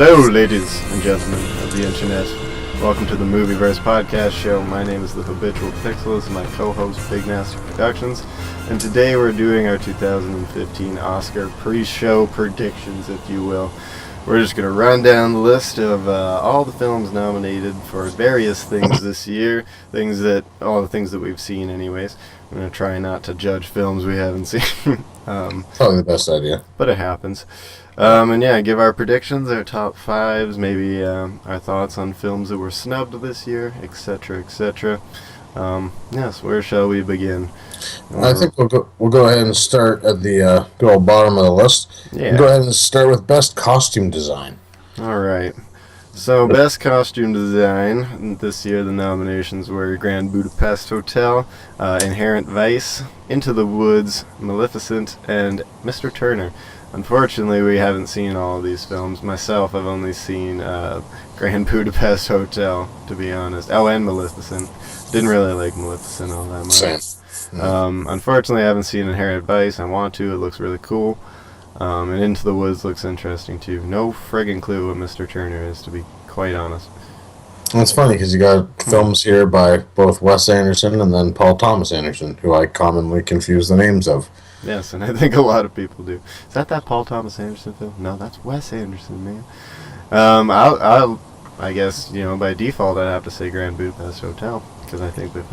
Hello, ladies and gentlemen of the internet. Welcome to the MOVIEVERSE podcast show. My name is the Habitual Pixels, and my co-host Big Nasty Productions. And today we're doing our 2015 Oscar pre-show predictions, if you will. We're just going to run down the list of all the films nominated for various things this year. All the things that we've seen anyways. I'm going to try not to judge films we haven't seen. Probably the best idea. But it happens. And yeah, give our predictions, our top fives, maybe our thoughts on films that were snubbed this year, etc., etc. Yes, where shall we begin? I think we'll go ahead and start at the good old bottom of the list. Yeah. We'll go ahead and start with best costume design. All right. So, best costume design this year, the nominations were Grand Budapest Hotel, Inherent Vice, Into the Woods, Maleficent, and Mr. Turner. Unfortunately, we haven't seen all of these films. Myself, I've only seen Grand Budapest Hotel, to be honest. Oh, and Maleficent. Didn't really like Maleficent all that much. Same. Unfortunately, I haven't seen Inherent Vice. I want to. It looks really cool. And Into the Woods looks interesting, too. No friggin' clue what Mr. Turner is, to be quite honest. Well, it's funny because you got films here by both Wes Anderson and then Paul Thomas Anderson, who I commonly confuse the names of. Yes, and I think a lot of people do. Is that Paul Thomas Anderson film? No, that's Wes Anderson, man. I guess, by default, I'd have to say Grand Budapest Hotel, because I think the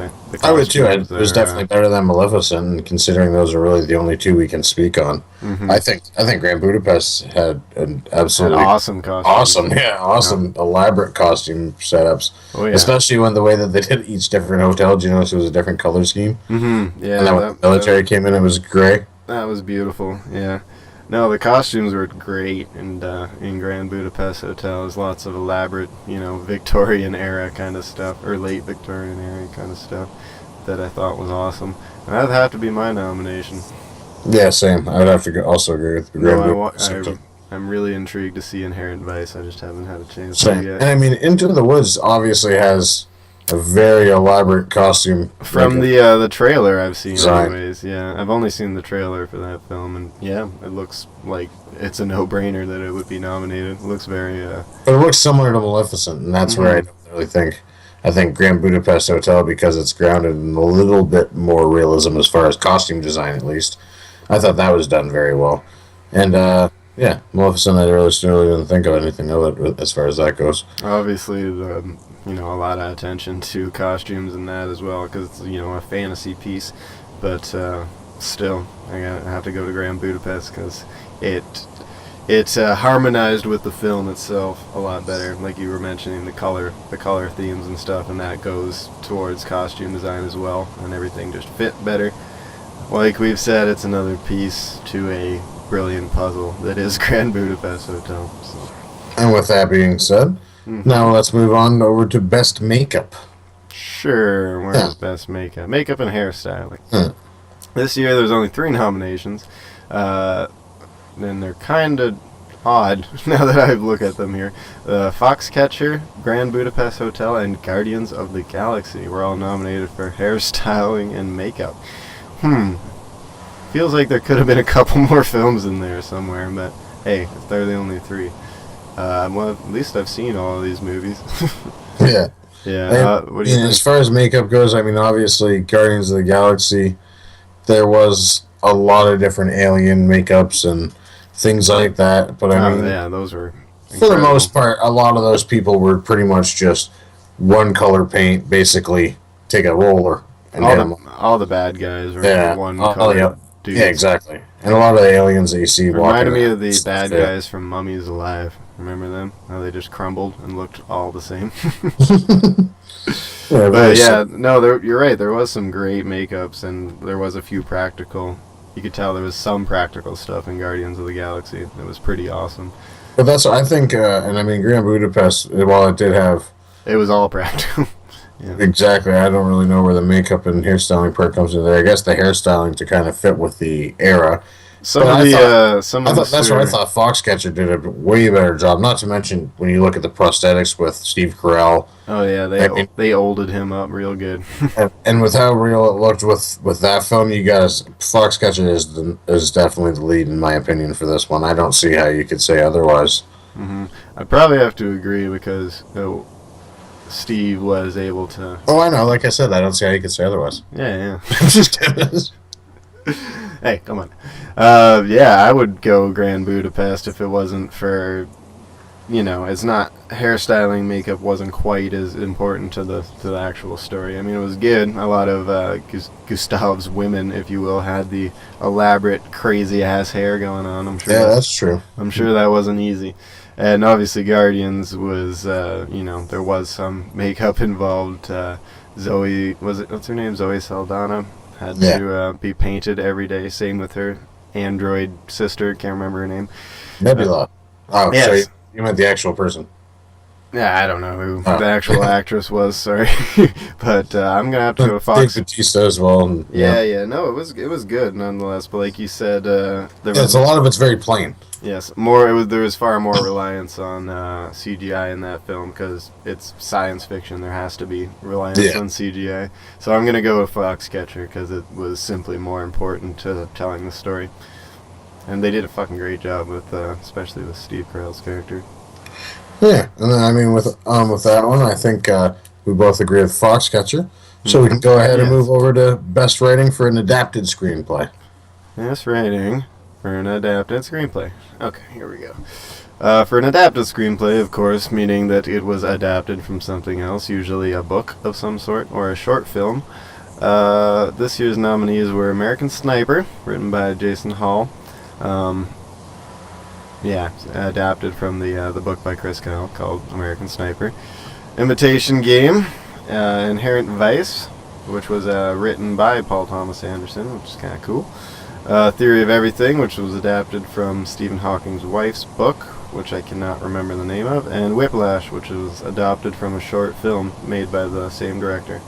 I would too. It costumes was are, definitely better than Maleficent, considering those are really the only two we can speak on. Mm-hmm. I think Grand Budapest had an absolutely awesome costume. Awesome, elaborate costume setups. Oh, yeah. Especially when the way that they did each different hotel, you notice it was a different color scheme? Mm-hmm. Yeah. And then when the military came in, it was gray. That was beautiful, yeah. No, the costumes were great in Grand Budapest Hotel. There's lots of elaborate, Victorian era kind of stuff, or late Victorian era kind of stuff that I thought was awesome. And that'd have to be my nomination. Yeah, same. I would have to also agree with the Grand Budapest Hotel. I'm really intrigued to see Inherent Vice. I just haven't had a chance Same. to yet. And I mean, Into the Woods obviously has a very elaborate costume. From the trailer I've seen design. anyways, yeah. I've only seen the trailer for that film, and yeah, it looks like it's a no-brainer that it would be nominated. It looks very... But it looks similar to Maleficent, and that's where I don't really think... I think Grand Budapest Hotel, because it's grounded in a little bit more realism as far as costume design, at least. I thought that was done very well. And, yeah, Maleficent, I really didn't think of anything of it as far as that goes. Obviously, a lot of attention to costumes and that as well, because it's, a fantasy piece. But still, I have to go to Grand Budapest because it's harmonized with the film itself a lot better. Like you were mentioning, the color themes and stuff, and that goes towards costume design as well, and everything just fit better. Like we've said, it's another piece to a brilliant puzzle that is Grand Budapest Hotel. So. And with that being said, now let's move on over to best makeup. Sure, where's best makeup? Makeup and hairstyling. This year there's only 3 nominations. And they're kind of odd now that I look at them here. Foxcatcher, Grand Budapest Hotel, and Guardians of the Galaxy were all nominated for hairstyling and makeup. Feels like there could have been a couple more films in there somewhere, but hey, if they're the only 3. Well, at least I've seen all of these movies. Yeah. Yeah. What do you think? As far as makeup goes, I mean, obviously, Guardians of the Galaxy, there was a lot of different alien makeups and things like that. But I mean, yeah, those were incredible. For the most part, a lot of those people were pretty much just one color paint, basically take a roller and hit them. All the bad guys were one color. Dudes. Yeah, exactly. And a lot of the aliens that you see reminded me of the bad guys from Mummies Alive. Remember them? How they just crumbled and looked all the same. You're right. There was some great makeups, and there was a few practical. You could tell there was some practical stuff in Guardians of the Galaxy. It was pretty awesome. But that's, I think, and I mean, Grand Budapest, while it did have... It was all practical. Yeah. Exactly. I don't really know where the makeup and hairstyling part comes in there. I guess the hairstyling to kind of fit with the era. That's what I thought Foxcatcher did a way better job. Not to mention when you look at the prosthetics with Steve Carell. Oh yeah, they olded him up real good. and with how real it looked with that film, you guys, Foxcatcher is definitely the lead in my opinion for this one. I don't see how you could say otherwise. I'd probably have to agree because Steve was able to. Oh, I know. Like I said, I don't see how you could say otherwise. Yeah, Just hey, come on. Yeah, I would go Grand Budapest if it wasn't for, it's not hairstyling, makeup wasn't quite as important to the actual story. I mean, it was good. A lot of Gustav's women, if you will, had the elaborate, crazy ass hair going on. I'm sure. Yeah, that's true. I'm sure that wasn't easy. And obviously, Guardians was, there was some makeup involved. Zoe, what's her name? Zoe Saldana had to be painted every day. Same with her android sister. Can't remember her name. Nebula. Yes. So you meant the actual person. Yeah, I don't know who the actual actress was. Sorry, but I'm gonna have to go Fox. Dave Bautista as well. And, No, it was good nonetheless. But like you said, there was a lot of it's very plain. Yes, there was far more reliance on CGI in that film because it's science fiction. There has to be reliance on CGI. So I'm gonna go with Foxcatcher because it was simply more important to telling the story. And they did a fucking great job with, especially with Steve Carell's character. Yeah, and then I mean with that one, I think we both agree with Foxcatcher. So we can go ahead and move over to best writing for an adapted screenplay. Best writing for an adapted screenplay. Okay, here we go. For an adapted screenplay, of course, meaning that it was adapted from something else, usually a book of some sort or a short film. This year's nominees were American Sniper, written by Jason Hall. Adapted from the book by Chris Kyle called American Sniper. Imitation Game, Inherent Vice, which was written by Paul Thomas Anderson, which is kind of cool. Theory of Everything, which was adapted from Stephen Hawking's wife's book, which I cannot remember the name of, and Whiplash, which was adapted from a short film made by the same director.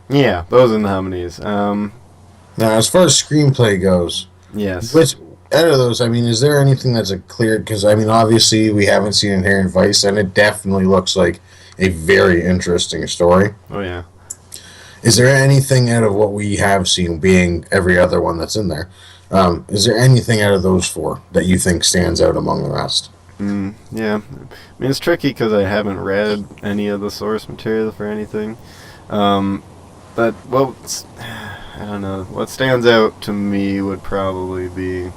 Yeah, those are the nominees. Now, as far as screenplay goes, yes. Which out of those, I mean, is there anything that's a clear? Because I mean, obviously, we haven't seen Inherent Vice, and it definitely looks like a very interesting story. Oh yeah. Is there anything out of what we have seen, being every other one that's in there? Is there anything out of those four that you think stands out among the rest? Yeah, I mean it's tricky because I haven't read any of the source material for anything. But I don't know. What stands out to me would probably be.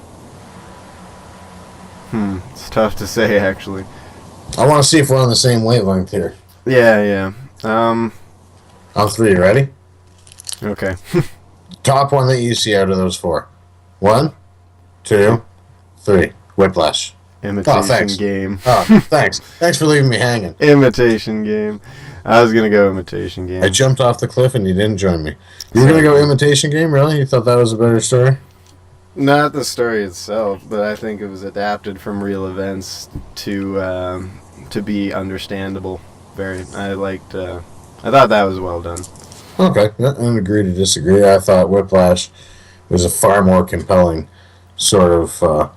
It's tough to say actually. I want to see if we're on the same wavelength here. Yeah. On three, ready? Okay. Top one that you see out of those four. 1, 2, 3. Whiplash. Imitation Game. Oh, thanks. Thanks for leaving me hanging. Imitation Game. I was gonna go Imitation Game. I jumped off the cliff and you didn't join me. You were gonna go Imitation Game, really? You thought that was a better story? Not the story itself, but I think it was adapted from real events to be understandable. I thought that was well done. Okay, I don't agree to disagree. I thought Whiplash was a far more compelling sort of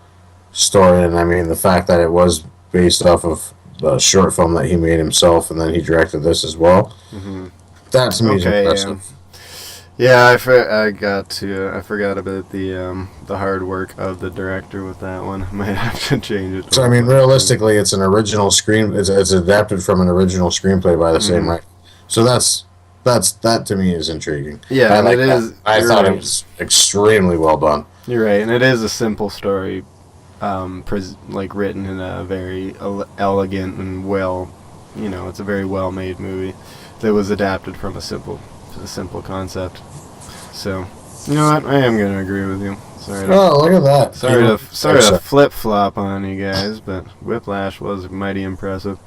story, and I mean the fact that it was based off of the short film that he made himself, and then he directed this as well. Mm-hmm. That to me is impressive. Yeah, I forgot about the hard work of the director with that one. I might have to change it. So I mean, realistically, it's an original It's adapted from an original screenplay by the same writer. So that to me is intriguing. Yeah, and it is. I thought it was extremely well done. You're right, and it is a simple story, written in a very elegant and it's a very well made movie that was adapted from a simple concept. So, you know what? I am going to agree with you. Look at that. Sorry to flip-flop on you guys, but Whiplash was mighty impressive.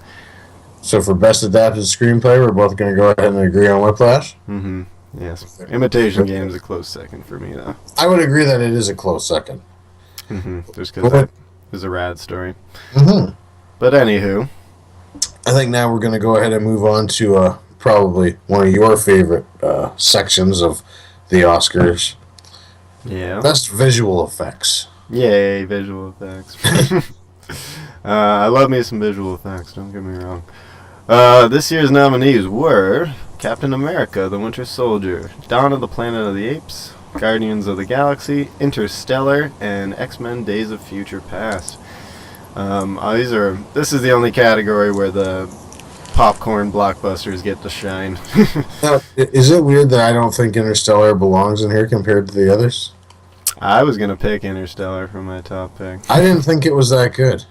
So for best adapted screenplay, we're both going to go ahead and agree on Whiplash? Mm-hmm. Yes. Imitation Game is a close second for me, though. I would agree that it is a close second. Mm-hmm. Just because it was a rad story. Mm-hmm. But anywho. I think now we're going to go ahead and move on to probably one of your favorite sections of the Oscars. Yeah. Best visual effects. Yay, visual effects. I love me some visual effects, don't get me wrong. This year's nominees were Captain America, The Winter Soldier, Dawn of the Planet of the Apes, Guardians of the Galaxy, Interstellar, and X-Men Days of Future Past. This is the only category where the popcorn blockbusters get to shine. Now, is it weird that I don't think Interstellar belongs in here compared to the others? I was gonna pick Interstellar for my top pick. I didn't think it was that good.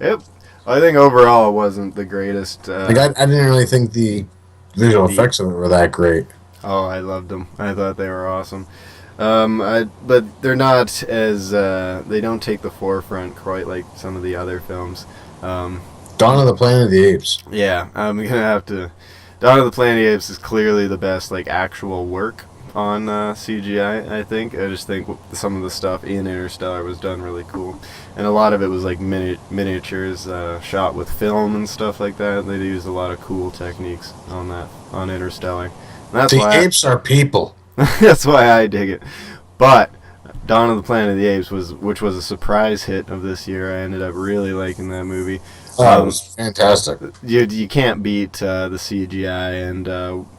Yep. I think overall it wasn't the greatest. Like I didn't really think the visual effects of it were that great. Oh, I loved them. I thought they were awesome. But they're not as they don't take the forefront quite like some of the other films. Dawn of the Planet of the Apes. Yeah, I'm gonna have to. Dawn of the Planet of the Apes is clearly the best like actual work on CGI. I think. I just think some of the stuff in Interstellar was done really cool, and a lot of it was like miniatures shot with film and stuff like that. They used a lot of cool techniques on Interstellar. And that's The why apes are people. that's why I dig it. But Dawn of the Planet of the Apes which was a surprise hit of this year. I ended up really liking that movie. Oh, it was fantastic. You can't beat the CGI and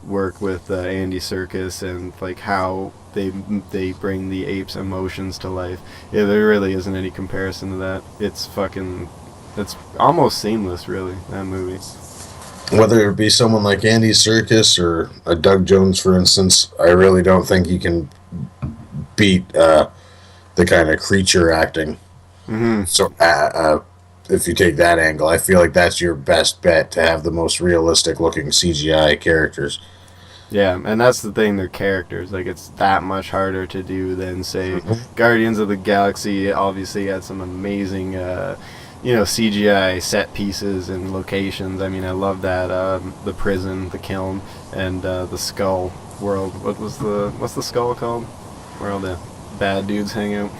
work with Andy Serkis and like how they bring the apes' emotions to life. Yeah, there really isn't any comparison to that. It's almost seamless, really, that movie. Whether it be someone like Andy Serkis or a Doug Jones, for instance, I really don't think you can beat the kind of creature acting. Mm-hmm. So, if you take that angle, I feel like that's your best bet to have the most realistic looking CGI characters. Yeah, and that's the thing, they're characters. Like, it's that much harder to do than, say, Guardians of the Galaxy obviously had some amazing, CGI set pieces and locations. I mean, I love that, the prison, the kiln, and the skull world. What's the skull called? Where all the bad dudes hang out?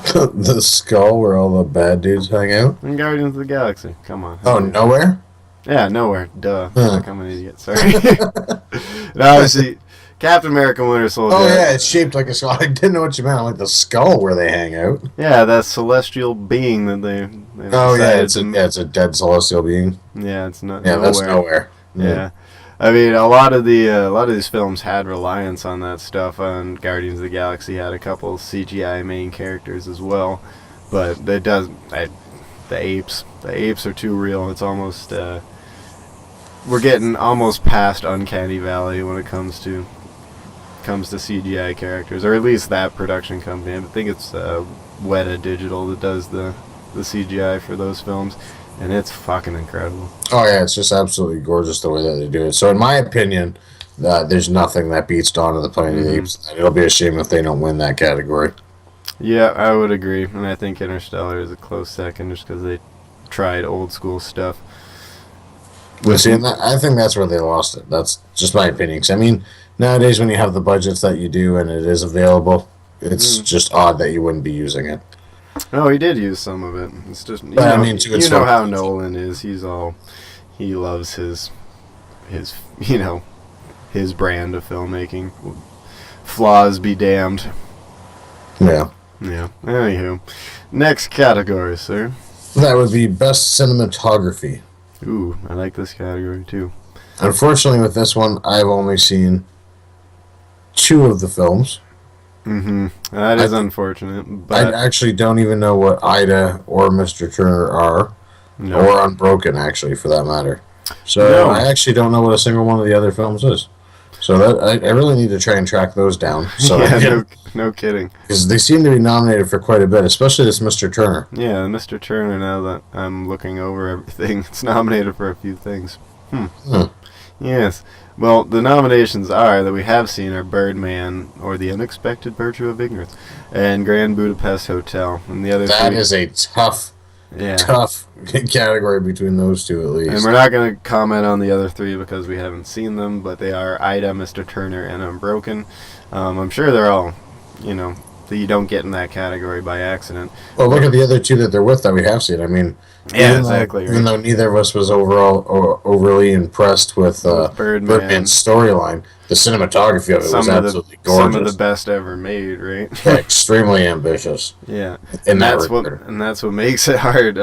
The skull where all the bad dudes hang out? In Guardians of the Galaxy. Come on. Oh, nowhere? Yeah, nowhere. Duh. Like I'm an idiot. Sorry. And obviously, Captain America Winter Soldier. Oh, yeah, it's shaped like a skull. I didn't know what you meant. I'm like the skull where they hang out. Yeah, that celestial being that they Oh, yeah, it's a dead celestial being. Yeah, it's not. Yeah, nowhere. that's nowhere. Yeah. I mean, a lot of these films had reliance on that stuff. And Guardians of the Galaxy had a couple CGI main characters as well, but it does. The apes are too real. It's almost we're getting almost past Uncanny Valley when it comes to CGI characters, or at least that production company. I think it's Weta Digital that does the CGI for those films. And it's fucking incredible. Oh, yeah, it's just absolutely gorgeous the way that they do it. So, in my opinion, there's nothing that beats Dawn of the Planet of the Apes. It'll be a shame if they don't win that category. Yeah, I would agree. And I think Interstellar is a close second just because they tried old school stuff. I think that's where they lost it. That's just my opinion. 'Cause, I mean, nowadays when you have the budgets that you do and it is available, it's just odd that you wouldn't be using it. No, he did use some of it. It's just you know how Nolan is. He loves his brand of filmmaking. Flaws be damned. Yeah. Yeah. Anywho, next category, sir. That would be best cinematography. Ooh, I like this category too. Unfortunately, with this one, I've only seen 2 of the films. Mm-hmm. That is unfortunate. But I actually don't even know what Ida or Mr. Turner are. No. Or Unbroken, actually, for that matter. So No. I actually don't know what a single one of the other films is. So that I really need to try and track those down. So yeah, no kidding. Because they seem to be nominated for quite a bit, especially this Mr. Turner. Yeah, Mr. Turner, now that I'm looking over everything, it's nominated for a few things. Yes. Well, the nominations are that we have seen are Birdman or The Unexpected Virtue of Ignorance and Grand Budapest Hotel. And the other That three, is a tough category between those 2 at least. and we're not going to comment on the other 3 because we haven't seen them, but they are Ida, Mr. Turner, and Unbroken. I'm sure they're all, that you don't get in that category by accident. Well, look at the other 2 that they're with that we have seen. I mean, Yeah, exactly. Even though neither of us was overly impressed with Birdman's storyline, the cinematography of it was absolutely gorgeous. Some of the best ever made, right? Yeah, extremely ambitious. Yeah, and that's what makes it a hard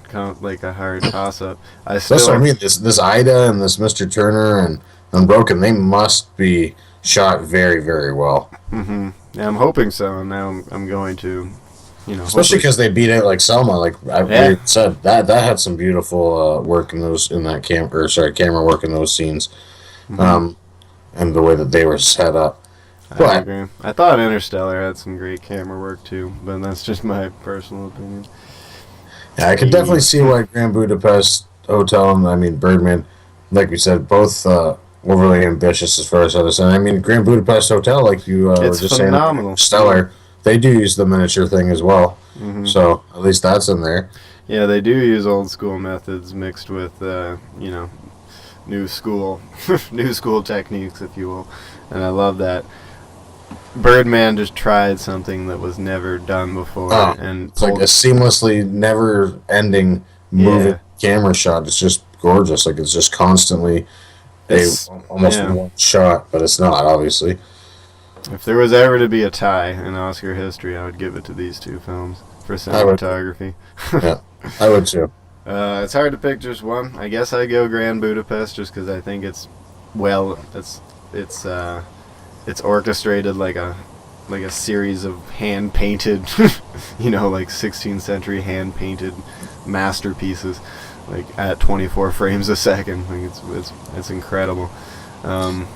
toss-up. That's what I mean. This Ida and this Mr. Turner and Unbroken, they must be shot very, very well. Mm-hmm. Yeah, I'm hoping so, and now I'm going to Especially hopefully. because they beat out like Selma. Like I Yeah. said, that had some beautiful work in that camera work in those scenes, Hmm. um, and the way that they were set up. I But agree. I thought Interstellar had some great camera work too, but that's just my personal opinion. yeah, I could definitely Hey. see why Grand Budapest Hotel and I mean Birdman, like we said, both overly ambitious as far as how to say. I mean Grand Budapest Hotel, like you were It's just saying about phenomenal. Yeah. Interstellar, they do use the miniature thing as well. Hmm. So at least that's in there. Yeah, they do use old school methods mixed with, new school, new school techniques, if you will, and I love that. Birdman just tried something that was never done before Oh, and it's like pulled. a seamlessly never ending moving Yeah, camera shot. It's just gorgeous. Like it's just constantly a it's almost yeah. one shot, but it's not obviously. If there was ever to be a tie in Oscar history, I would give it to these two films for I would, cinematography. yeah, I would too. It's hard to pick just one. I guess I go Grand Budapest just because I think it's it's orchestrated like a series of hand painted, like 16th century hand painted masterpieces, like at 24 frames a second. Like it's incredible. Um,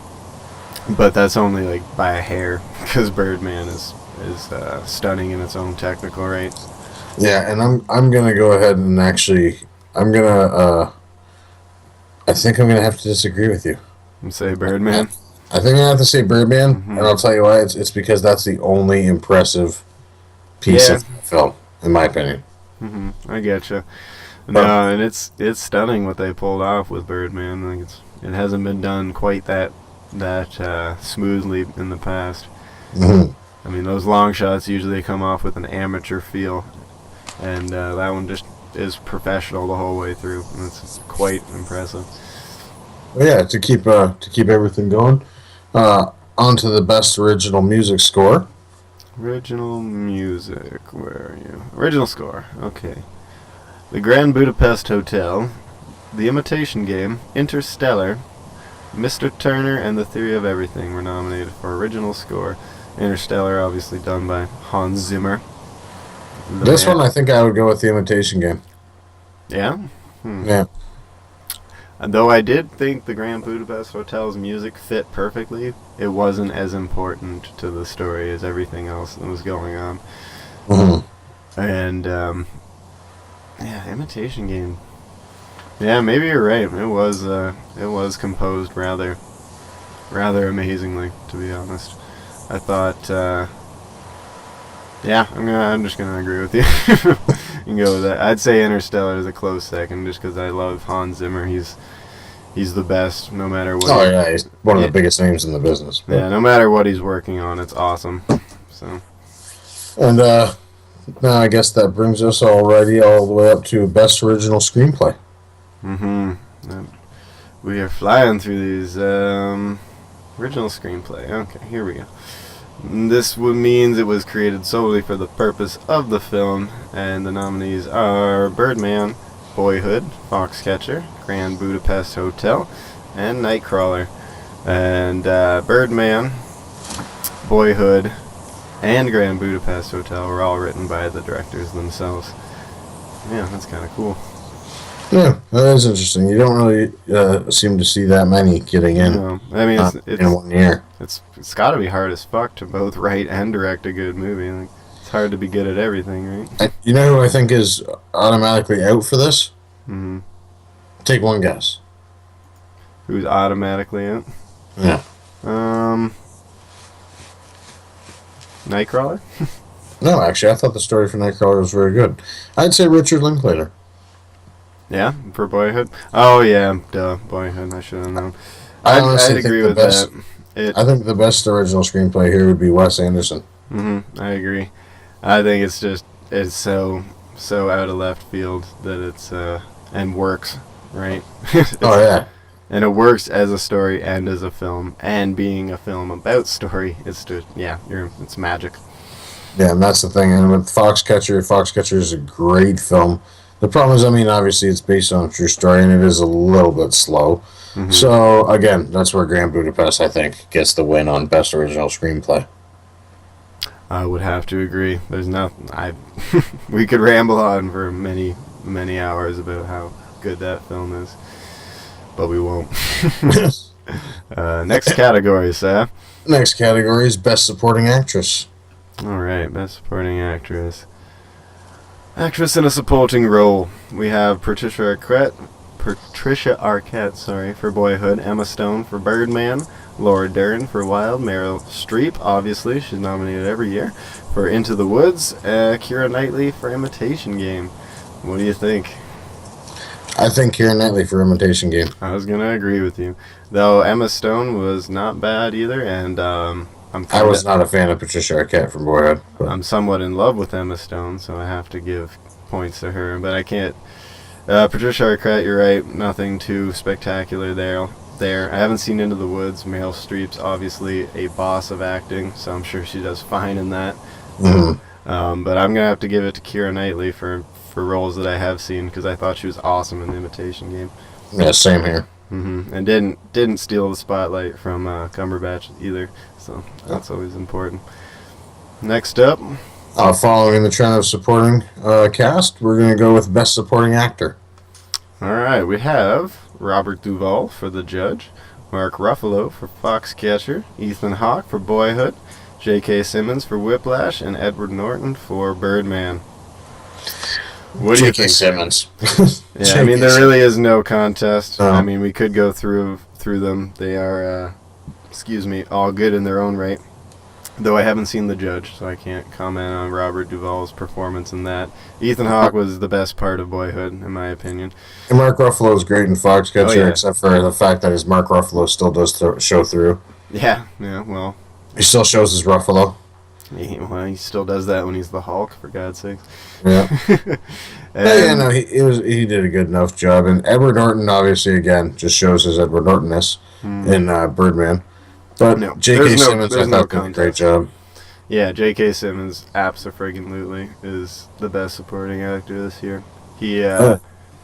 but that's only like by a hair because Birdman is stunning in its own technical right. Yeah, and I'm gonna go ahead and actually I'm gonna I think I'm gonna have to disagree with you. And say I, Birdman. I think I have to say Birdman, and Hmm. I'll tell you why. It's because that's the only impressive piece Yeah. of film, in my opinion. I getcha. But No, and it's stunning what they pulled off with Birdman. Like it hasn't been done quite that smoothly in the past. mhm. I mean, those long shots usually come off with an amateur feel, and that one just is professional the whole way through, and it's quite impressive. But yeah, to keep everything going, on to the best original music score. Original music, where are you? Original score, okay. The Grand Budapest Hotel, The Imitation Game, Interstellar, Mr. Turner, and The Theory of Everything were nominated for original score. Interstellar, obviously done by Hans Zimmer. The This man. one, I think I would go with the Imitation Game. Yeah? Hmm. Yeah. And though I did think the Grand Budapest Hotel's music fit perfectly, it wasn't as important to the story as everything else that was going on. Hmm. And, yeah, Imitation Game. Yeah, maybe you're right. It was composed rather amazingly, to be honest. I thought, yeah, I'm just gonna agree with you. You can go with that. I'd say Interstellar is a close second, just because I love Hans Zimmer. He's the best, no matter what. Oh yeah, he's one of Yeah, the biggest names in the business. yeah, no matter what he's working on, it's awesome. So, And now I guess that brings us already all the way up to best original screenplay. mm-hmm. We are flying through these. Original screenplay. Okay, here we go. This means it was created solely for the purpose of the film, and the nominees are Birdman, Boyhood, Foxcatcher, Grand Budapest Hotel, and Nightcrawler. And Birdman, Boyhood, and Grand Budapest Hotel were all written by the directors themselves. Yeah, that's kind of cool. Yeah, that is interesting. You don't really seem to see that many getting in I mean, in 1 year. it's got to be hard as fuck to both write and direct a good movie. Like, it's hard to be good at everything, right? And you know who I think is automatically out for this? Mm-hmm. Take one guess. Who's automatically in? Yeah. Nightcrawler? No, actually, I thought the story for Nightcrawler was very good. I'd say Richard Linklater. Yeah, for Boyhood. Oh yeah, duh, Boyhood. I should have known. I I'd honestly agree think the with best. that. I think the best original screenplay here would be Wes Anderson. I agree. I think it's so out of left field that it's and works right. Oh yeah, And it works as a story and as a film, and being a film about story, it's just it's magic. yeah, and that's the thing. And with Foxcatcher is a great film. The problem is, I mean, obviously it's based on a true story, and it is a little bit slow. Hmm. So again, that's where Grand Budapest, I think, gets the win on best original screenplay. I would have to agree. There's nothing. We could ramble on for many, many hours about how good that film is, but we won't. Next category, Seth. Next category is Best Supporting Actress. All right, Best Supporting Actress. Actress in a supporting role. We have Patricia Arquette, for Boyhood, Emma Stone for Birdman, Laura Dern for Wild, Meryl Streep, obviously, she's nominated every year, for Into the Woods, Keira Knightley for Imitation Game. What do you think? I think Keira Knightley for Imitation Game. I was going to agree with you. Though Emma Stone was not bad either, and I was not a fan of Patricia Arquette from Boyhood. But I'm somewhat in love with Emma Stone, so I have to give points to her, but I can't. Patricia Arquette, you're right, nothing too spectacular there. I haven't seen Into the Woods. Meryl Streep's obviously a boss of acting, so I'm sure she does fine in that. Mm-hmm. But I'm going to have to give it to Keira Knightley for roles that I have seen, because I thought she was awesome in The Imitation Game. Yeah, same here. And didn't steal the spotlight from Cumberbatch either, so that's always important. Next up. Following the trend of supporting cast, we're going to go with Best Supporting Actor. All right, we have Robert Duvall for The Judge, Mark Ruffalo for Foxcatcher, Ethan Hawke for Boyhood, J.K. Simmons for Whiplash, and Edward Norton for Birdman. What do you think? Simmons. Yeah, I mean, there really is no contest. No. I mean, we could go through them. They are, all good in their own right. Though I haven't seen The Judge, so I can't comment on Robert Duvall's performance in that. Ethan Hawke was the best part of Boyhood, in my opinion. And Mark Ruffalo is great in Foxcatcher, Oh, yeah. except for the fact that his Mark Ruffalo still does show through. Yeah, well, He still shows his Ruffalo. he still does that when he's the Hulk, for God's sakes. Yeah. And, he did a good enough job. And Edward Norton, obviously, again, just shows his Edward Norton-ness in Birdman. But No, J.K. Simmons, I thought, did a great job. Yeah, J.K. Simmons, abso-friggin-lutely, is the best supporting actor this year.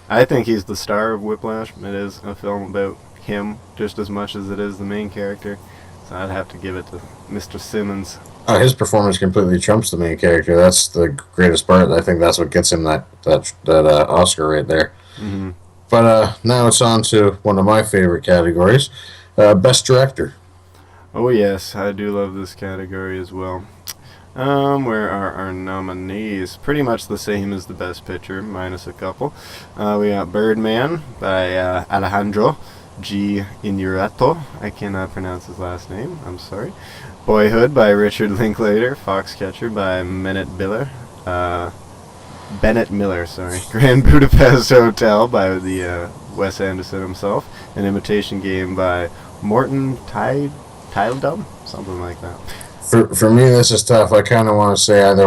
I think he's the star of Whiplash. It is a film about him just as much as it is the main character. So I'd have to give it to Mr. Simmons. His performance completely trumps the main character. That's the greatest part. I think that's what gets him that Oscar right there. Mm-hmm. But now it's on to one of my favorite categories, Best Director. Oh yes, I do love this category as well. Where are our nominees? Pretty much the same as the Best Picture, minus a couple. We got Birdman by Alejandro G. Inarritu. I cannot pronounce his last name, I'm sorry. Boyhood by Richard Linklater. Foxcatcher by Bennett Miller, sorry. Grand Budapest Hotel by the Wes Anderson himself. An Imitation Game by Morton Tyldum? Something like that. For me, this is tough. I kind of want to say either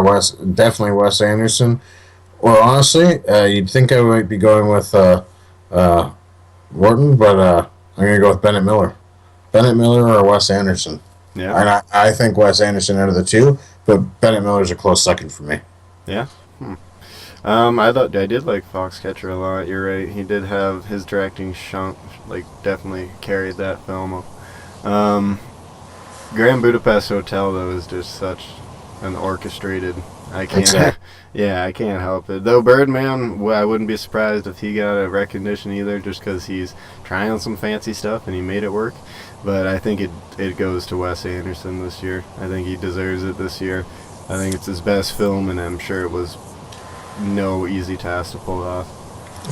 definitely Wes Anderson, or honestly, you'd think I might be going with Morton, but I'm going to go with Bennett Miller. Bennett Miller or Wes Anderson. Yeah. And I think Wes Anderson out of the two, but Bennett Miller's a close second for me. Yeah. I did like Foxcatcher a lot. You're right. He did have his directing definitely carried that film. Grand Budapest Hotel though is just such an orchestrated. I can't help it. Though Birdman, I wouldn't be surprised if he got a recognition either, just because he's trying on some fancy stuff and he made it work. But I think it goes to Wes Anderson this year. I think he deserves it this year. I think it's his best film, and I'm sure it was no easy task to pull off.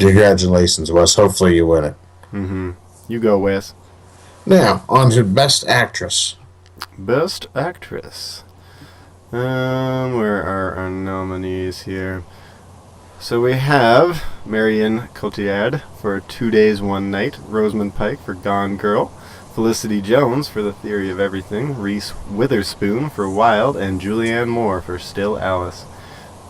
Congratulations, Wes. Hopefully you win it. Mm-hmm. You go, Wes. Now, on to Best Actress. Best Actress. Where are our nominees here? So we have Marion Cotillard for 2 Days, One Night, Rosamund Pike for Gone Girl, Felicity Jones for The Theory of Everything, Reese Witherspoon for Wild, and Julianne Moore for Still Alice.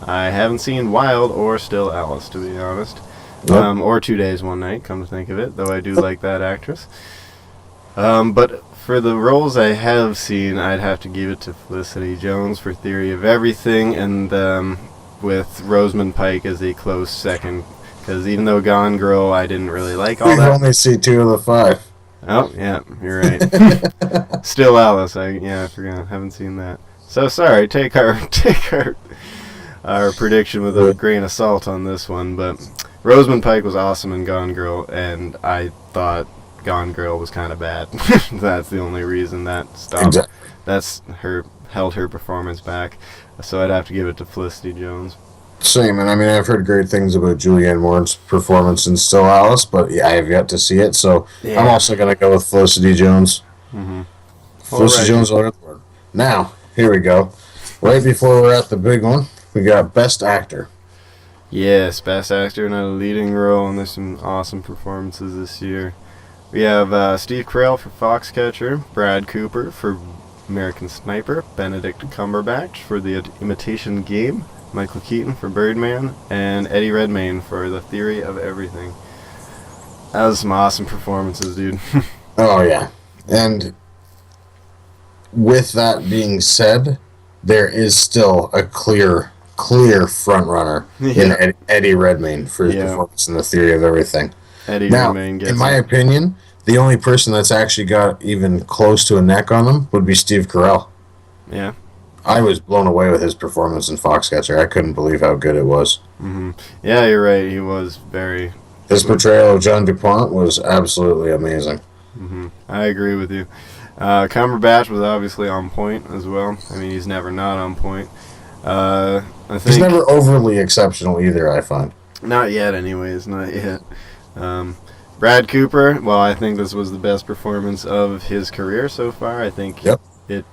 I haven't seen Wild or Still Alice, to be honest. Nope. Or 2 Days, One Night, come to think of it, though I do like that actress. But for the roles I have seen, I'd have to give it to Felicity Jones for Theory of Everything, and with Rosamund Pike as a close second. Because even though Gone Girl, I didn't really like all We that. only see 2 of the 5. Oh, yeah, you're right. Still Alice, I forgot. Haven't seen that. So sorry, take our prediction with a grain of salt on this one, but Rosamund Pike was awesome in Gone Girl, and I thought Gone Girl was kind of bad. That's the only reason that stopped. Exactly. That's held her performance back. So I'd have to give it to Felicity Jones. Same, and I mean, I've heard great things about Julianne Moore's performance in Still Alice, but yeah, I have yet to see it, so Yeah. I'm also going to go with Felicity Jones. Mm-hmm. Felicity Alright. Jones, Lord. Now, here we go. Right before we're at the big one, we got Best Actor. Yes, Best Actor in a Leading Role, and there's some awesome performances this year. We have Steve Carell for Foxcatcher, Brad Cooper for American Sniper, Benedict Cumberbatch for The Imitation Game, Michael Keaton for Birdman, and Eddie Redmayne for The Theory of Everything. That was some awesome performances, dude. Oh, yeah. And with that being said, there is still a clear front runner in Eddie Redmayne for his performance in The Theory of Everything. Eddie Now, Redmayne gets in my opinion, the only person that's actually got even close to a neck on him would be Steve Carell. Yeah. I was blown away with his performance in Foxcatcher. I couldn't believe how good it was. Mm-hmm. Yeah, you're right. He was very... His portrayal of John DuPont was absolutely amazing. Mm-hmm. I agree with you. Cumberbatch was obviously on point as well. I mean, he's never not on point. I think He's never overly exceptional either, I find. Not yet, anyways. Not yet. Brad Cooper. Well, I think this was the best performance of his career so far. I think it.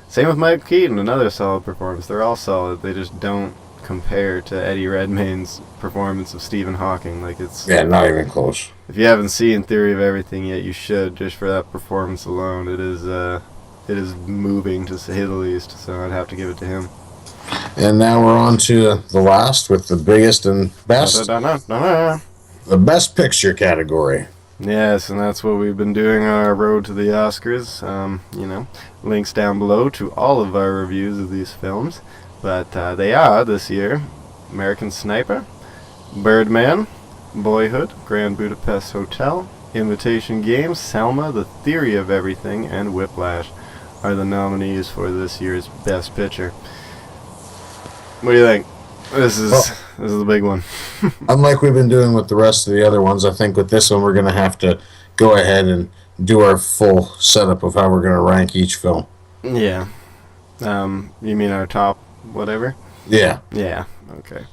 Same with Michael Keaton. Another solid performance. They're all solid. They just don't compare to Eddie Redmayne's performance of Stephen Hawking. Like it's not even close. If you haven't seen Theory of Everything yet, you should, just for that performance alone. It is moving to say the least. So I'd have to give it to him. And now we're on to the last with the biggest and best. The Best Picture category. Yes, and that's what we've been doing on our road to the Oscars. Links down below to all of our reviews of these films. But they are, this year, American Sniper, Birdman, Boyhood, Grand Budapest Hotel, Imitation Game, Selma, The Theory of Everything, and Whiplash are the nominees for this year's Best Picture. What do you think? This is the big one. Unlike we've been doing with the rest of the other ones, I think with this one we're going to have to go ahead and do our full setup of how we're going to rank each film. Yeah. You mean our top whatever? Yeah. Yeah. Okay.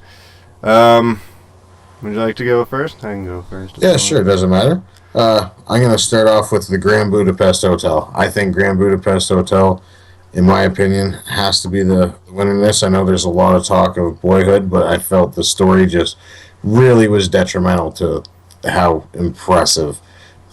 Would you like to go first? I can go first. Yeah, sure. Doesn't matter. I'm going to start off with the Grand Budapest Hotel. I think Grand Budapest Hotel, in my opinion, has to be the winning this. I know there's a lot of talk of Boyhood, but I felt the story just really was detrimental to how impressive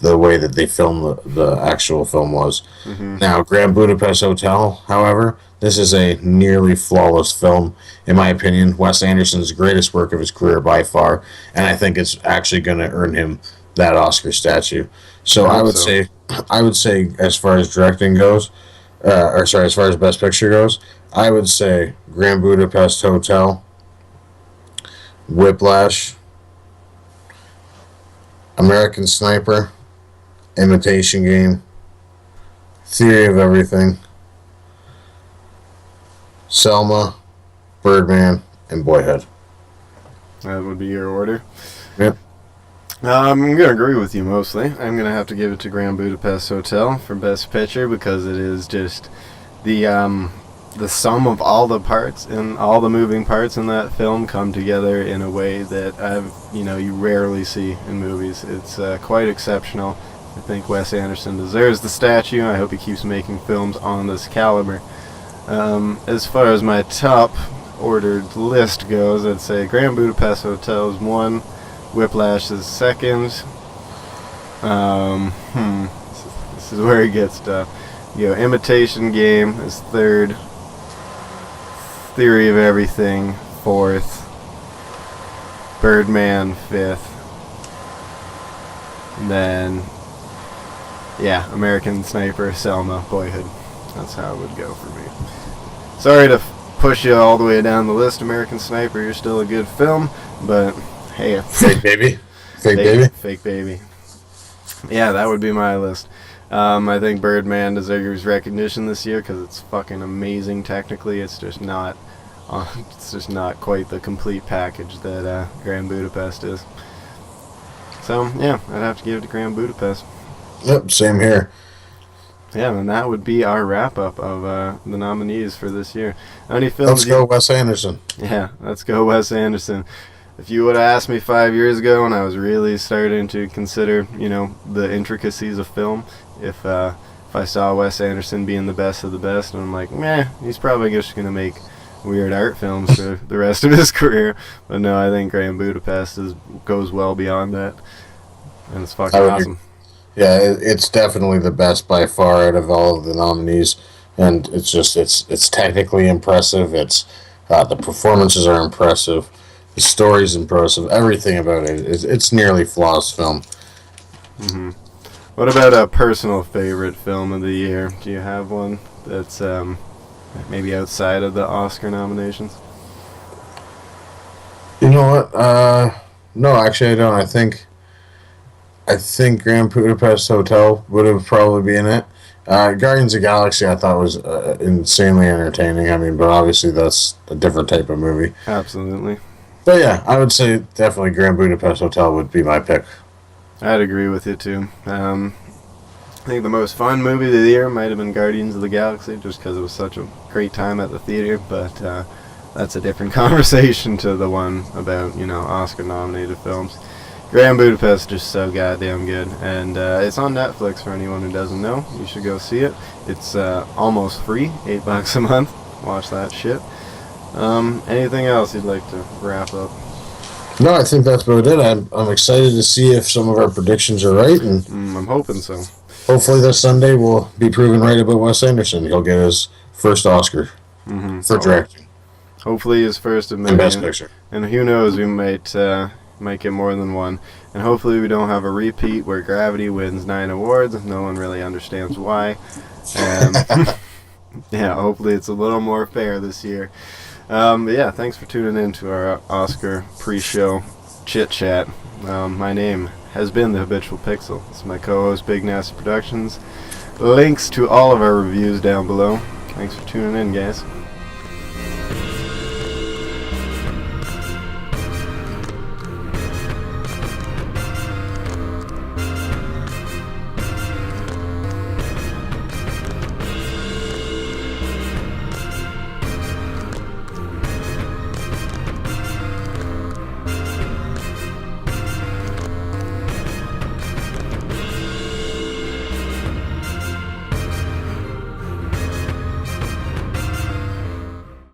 the way that they filmed the actual film was. Mm-hmm. Now, Grand Budapest Hotel, however, this is a nearly flawless film, in my opinion. Wes Anderson's greatest work of his career by far, and I think it's actually going to earn him that Oscar statue. So I would say, as far as directing goes, as far as Best Picture goes, I would say Grand Budapest Hotel, Whiplash, American Sniper, Imitation Game, Theory of Everything, Selma, Birdman, and Boyhood. That would be your order. Yep. I'm going to agree with you mostly. I'm going to have to give it to Grand Budapest Hotel for Best Picture because it is just the sum of all the parts and all the moving parts in that film come together in a way that you rarely see in movies. It's quite exceptional. I think Wes Anderson deserves the statue. I hope he keeps making films on this caliber. As far as my top ordered list goes, I'd say Grand Budapest Hotel is 1, Whiplash is 2nd. This is where it gets tough. Imitation Game is 3rd. Theory of Everything 4th. Birdman 5th. And then, American Sniper, Selma, Boyhood. That's how it would go for me. Sorry to push you all the way down the list, American Sniper. You're still a good film, but hey, Fake baby. Fake baby. Yeah, that would be my list. I think Birdman deserves recognition this year because it's fucking amazing technically. It's just not quite the complete package that Grand Budapest is. So yeah, I'd have to give it to Grand Budapest. Yep, same here. Yeah, and that would be our wrap up of the nominees for this year. Any films? Let's go, Wes Anderson. Yeah, let's go, Wes Anderson. If you would have asked me 5 years ago when I was really starting to consider, the intricacies of film, if I saw Wes Anderson being the best of the best, and I'm like, meh, he's probably just going to make weird art films for the rest of his career. But no, I think Grand Budapest goes well beyond that, and it's fucking awesome. Yeah, it's definitely the best by far out of all of the nominees, and it's technically impressive. It's the performances are impressive, the story's impressive, everything about it. It's nearly flawless film. Mm-hmm. What about a personal favorite film of the year? Do you have one that's maybe outside of the Oscar nominations? You know what? No, actually, I don't. I think Grand Budapest Hotel would have probably been it. Guardians of the Galaxy I thought was insanely entertaining. I mean, but obviously that's a different type of movie. Absolutely. But yeah, I would say definitely Grand Budapest Hotel would be my pick. I'd agree with you too. I think the most fun movie of the year might have been Guardians of the Galaxy, just because it was such a great time at the theater. But that's a different conversation to the one about Oscar-nominated films. Grand Budapest is just so goddamn good, and it's on Netflix for anyone who doesn't know. You should go see it. It's almost free, $8 a month. Watch that shit. Anything else you'd like to wrap up? No, I think that's about it. I'm excited to see if some of our predictions are right, and I'm hoping so. Hopefully this Sunday we'll be proven right about Wes Anderson. He'll get his first Oscar for directing. Hopefully his first of many. And Best Picture. And who knows, we might get more than one. And hopefully we don't have a repeat where Gravity wins 9 awards. No one really understands why. Yeah, hopefully it's a little more fair this year. But yeah, thanks for tuning in to our Oscar pre-show chit-chat. My name has been the Habitual Pixel. It's my co-host, Big Nasty Productions. Links to all of our reviews down below. Thanks for tuning in, guys.